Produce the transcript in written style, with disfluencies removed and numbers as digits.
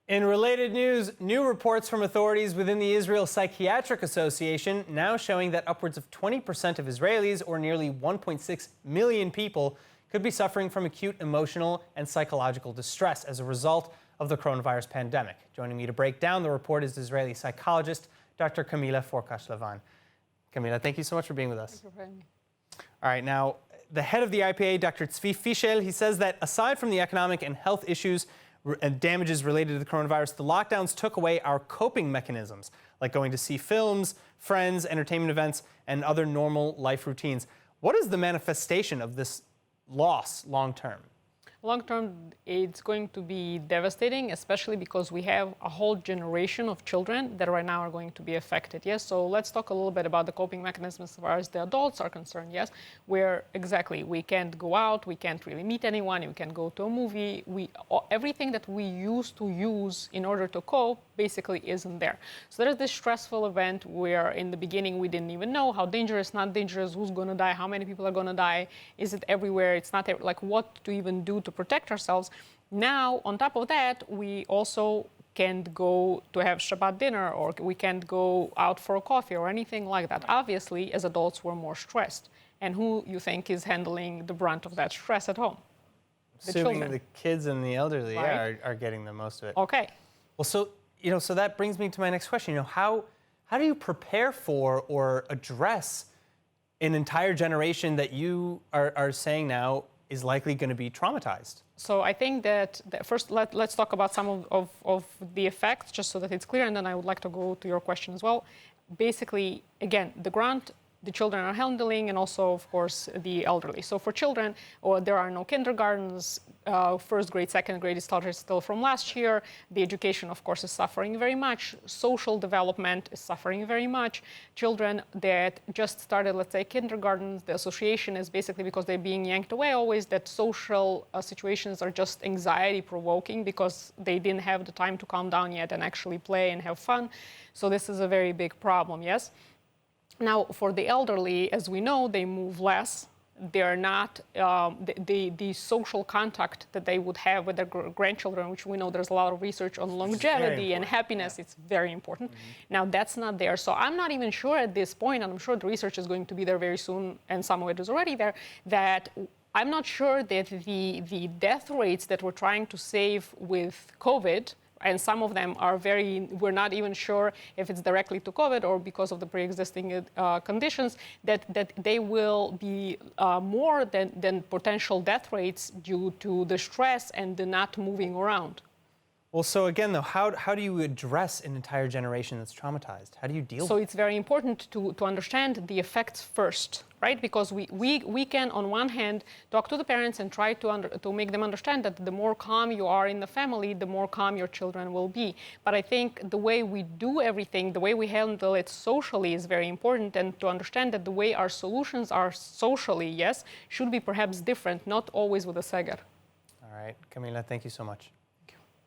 In related news, new reports from authorities within the Israel Psychiatric Association now showing that upwards of 20% of Israelis, or nearly 1.6 million people, could be suffering from acute emotional and psychological distress as a result of the coronavirus pandemic. Joining me to break down the report is Israeli psychologist Dr. Kamila Forkosh Lavan. Kamila, thank you so much for being with us. Thank you for having me. All right, now, the head of the IPA, Dr. Tzvi Fischel, he says that aside from the economic and health issues and damages related to the coronavirus, the lockdowns took away our coping mechanisms, like going to see films, friends, entertainment events, and other normal life routines. What is the manifestation of this loss long term? Long term, it's going to be devastating, especially because we have a whole generation of children that right now are going to be affected. Yes, so let's talk a little bit about the coping mechanisms as far as the adults are concerned. Yes, where exactly we can't go out, we can't really meet anyone, we can't go to a movie. Everything that we used to use in order to cope basically isn't there. So there's this stressful event where in the beginning we didn't even know how dangerous, not dangerous, who's going to die, how many people are going to die, is it everywhere, it's not like what to even do to protect ourselves. Now, on top of that, we also can't go to have Shabbat dinner, or we can't go out for a coffee or anything like that. Obviously, as adults, we're more stressed. And who you think is handling the brunt of that stress at home? Assuming the kids and the elderly, right? are getting the most of it. Okay. Well, so that brings me to my next question. How do you prepare for or address an entire generation that you are saying now is likely going to be traumatized? So I think that first let's talk about some of the effects, just so that it's clear, and then I would like to go to your question as well. Basically, again, the grunt the children are handling, and also, of course, the elderly. So for children, there are no kindergartens. First grade, second grade is still from last year. The education, of course, is suffering very much. Social development is suffering very much. Children that just started, let's say, kindergarten, the association is basically because they're being yanked away always, that social situations are just anxiety-provoking because they didn't have the time to calm down yet and actually play and have fun. So this is a very big problem, yes? Now, for the elderly, as we know, they move less. They're not, the social contact that they would have with their grandchildren, which we know there's a lot of research on longevity and happiness, it's very important. Now, that's not there. So I'm not even sure at this point, and I'm sure the research is going to be there very soon, and some of it is already there, that I'm not sure that the death rates that we're trying to save with COVID, and some of them are we're not even sure if it's directly to COVID or because of the pre-existing conditions, that they will be more than potential death rates due to the stress and the not moving around. Well, so again, though, how do you address an entire generation that's traumatized? How do you deal with it? So it's very important to understand the effects first, right? Because we can, on one hand, talk to the parents and try to make them understand that the more calm you are in the family, the more calm your children will be. But I think the way we do everything, the way we handle it socially is very important, and to understand that the way our solutions are socially, yes, should be perhaps different, not always with a seger. All right, Kamila, thank you so much.